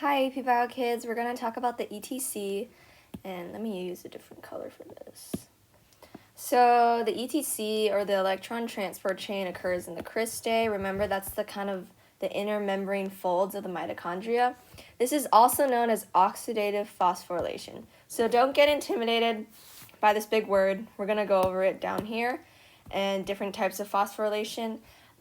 Hi, AP Bio Kids. We're going to talk about the ETC, and let me use a different color for this. So the ETC, or the electron transport chain, occurs in the cristae. Remember, that's the inner membrane folds of the mitochondria. This is also known as oxidative phosphorylation. So don't get intimidated by this big word. We're going to go over it down here and different types of phosphorylation.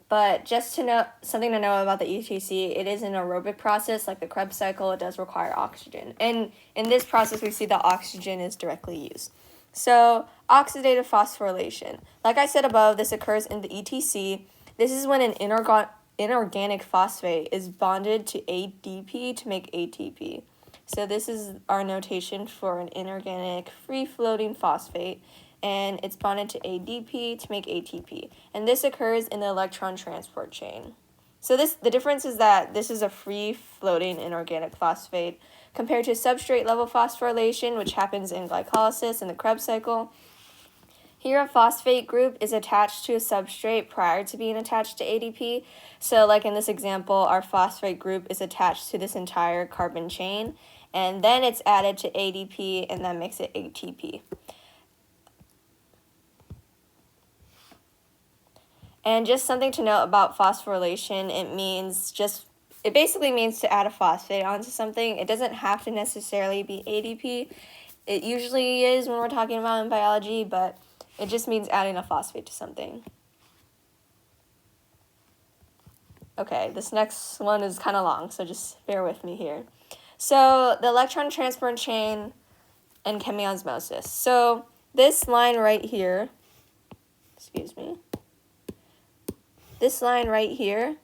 But just to know something to know about the ETC, it is an aerobic process like the Krebs cycle. It does require oxygen. And in this process, we see that oxygen is directly used. So oxidative phosphorylation. Like I said above, this occurs in the ETC. This is when an inorganic phosphate is bonded to ADP to make ATP. So this is our notation for an inorganic free-floating phosphate, and it's bonded to ADP to make ATP. And this occurs in the electron transport chain. So the difference is that this is a free-floating inorganic phosphate compared to substrate-level phosphorylation, which happens in glycolysis in the Krebs cycle. Here, a phosphate group is attached to a substrate prior to being attached to ADP. So like in this example, our phosphate group is attached to this entire carbon chain, and then it's added to ADP, and that makes it ATP. And just something to note about phosphorylation, it basically means to add a phosphate onto something. It doesn't have to necessarily be ADP. It usually is when we're talking about in biology, but it just means adding a phosphate to something. Okay, this next one is kind of long, so just bear with me here. So the electron transport chain and chemiosmosis. So this line right here, this line right here,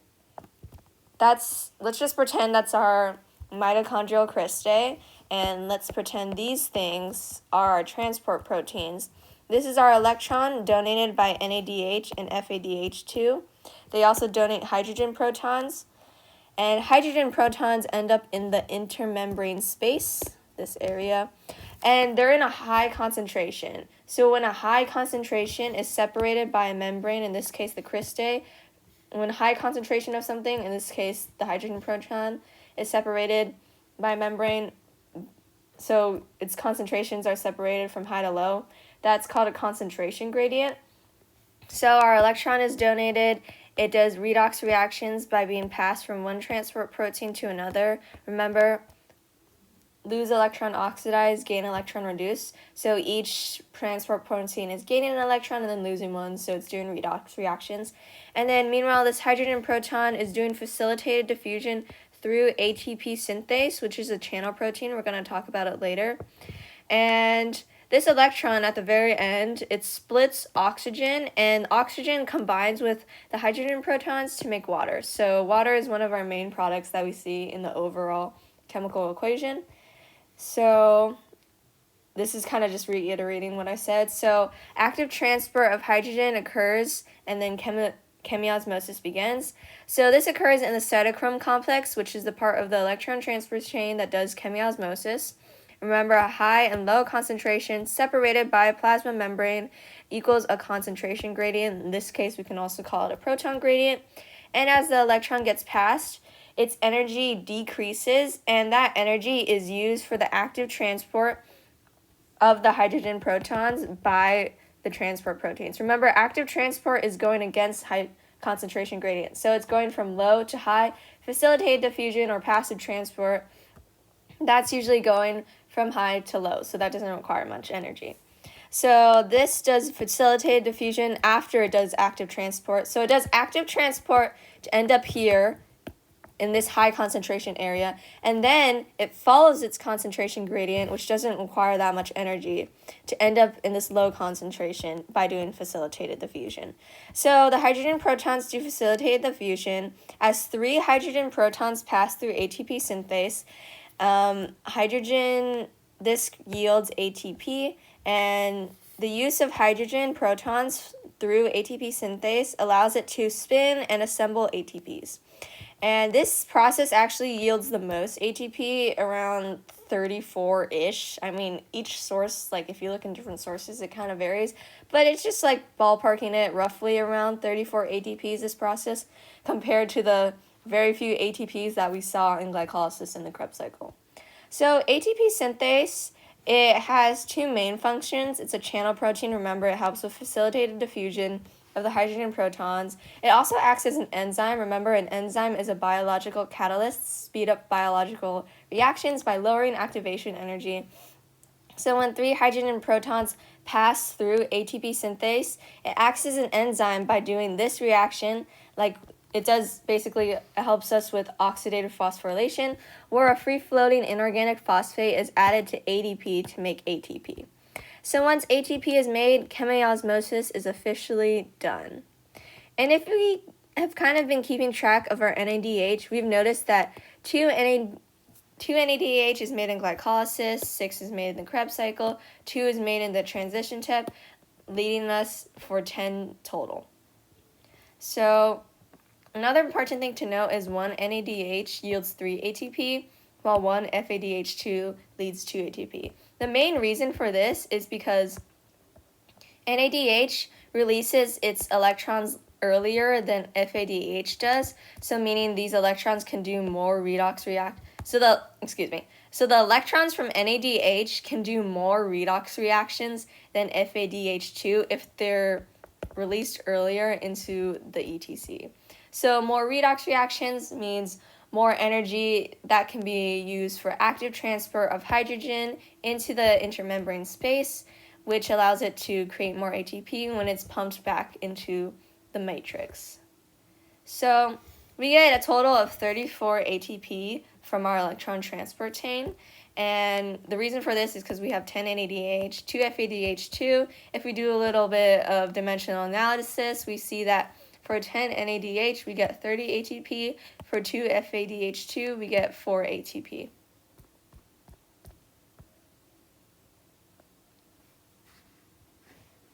let's just pretend that's our mitochondrial cristae, and let's pretend these things are our transport proteins. This is our electron donated by NADH and FADH2. They also donate hydrogen protons, and hydrogen protons end up in the intermembrane space, this area, and they're in a high concentration. So when a high concentration is separated by a membrane, in this case the cristae, when high concentration of something, in this case the hydrogen proton, is separated by a membrane, so its concentrations are separated from high to low, that's called a concentration gradient. So our electron is donated. It does redox reactions by being passed from one transport protein to another. Remember, lose electron oxidize, gain electron reduce. So each transport protein is gaining an electron and then losing one, so it's doing redox reactions. And then meanwhile, this hydrogen proton is doing facilitated diffusion through ATP synthase, which is a channel protein. We're going to talk about it later. And this electron at the very end, it splits oxygen, and oxygen combines with the hydrogen protons to make water. So water is one of our main products that we see in the overall chemical equation. So this is kind of just reiterating what I said. So active transport of hydrogen occurs, and then chemiosmosis begins. So this occurs in the cytochrome complex, which is the part of the electron transport chain that does chemiosmosis. Remember, a high and low concentration separated by a plasma membrane equals a concentration gradient. In this case, we can also call it a proton gradient. And as the electron gets passed, its energy decreases, and that energy is used for the active transport of the hydrogen protons by the transport proteins. Remember, active transport is going against high concentration gradient. So it's going from low to high. Facilitated diffusion or passive transport, that's usually going from high to low, so that doesn't require much energy. So this does facilitated diffusion after it does active transport. So it does active transport to end up here in this high concentration area, and then it follows its concentration gradient, which doesn't require that much energy, to end up in this low concentration by doing facilitated diffusion. So the hydrogen protons do facilitated diffusion. As 3 hydrogen protons pass through ATP synthase, this yields ATP, and the use of hydrogen protons through ATP synthase allows it to spin and assemble ATPs. And this process actually yields the most ATP, around 34-ish. I mean, each source, like if you look in different sources, it kind of varies, but it's just like ballparking it roughly around 34 ATPs, this process, compared to the very few ATPs that we saw in glycolysis in the Krebs cycle. So ATP synthase, it has two main functions. It's a channel protein. Remember, it helps with facilitated diffusion of the hydrogen protons. It also acts as an enzyme. Remember, an enzyme is a biological catalyst, speed up biological reactions by lowering activation energy. So when 3 hydrogen protons pass through ATP synthase, it acts as an enzyme by doing this reaction, like it does. Basically, it helps us with oxidative phosphorylation, where a free-floating inorganic phosphate is added to ADP to make ATP. So once ATP is made, chemiosmosis is officially done. And if we have kind of been keeping track of our NADH, we've noticed that 2 NADH is made in glycolysis, 6 is made in the Krebs cycle, 2 is made in the transition step, leading us for 10 total. So another important thing to note is 1 NADH yields 3 ATP, while 1 FADH2 leads 2 ATP. The main reason for this is because NADH releases its electrons earlier than FADH does, so meaning these electrons can do more redox react. So the electrons from NADH can do more redox reactions than FADH2 if they're released earlier into the ETC. So more redox reactions means more energy that can be used for active transfer of hydrogen into the intermembrane space, which allows it to create more ATP when it's pumped back into the matrix. So we get a total of 34 ATP from our electron transport chain. And the reason for this is because we have 10 NADH, 2 FADH2. If we do a little bit of dimensional analysis, we see that for 10 NADH, we get 30 ATP. For 2 FADH2, we get 4 ATP.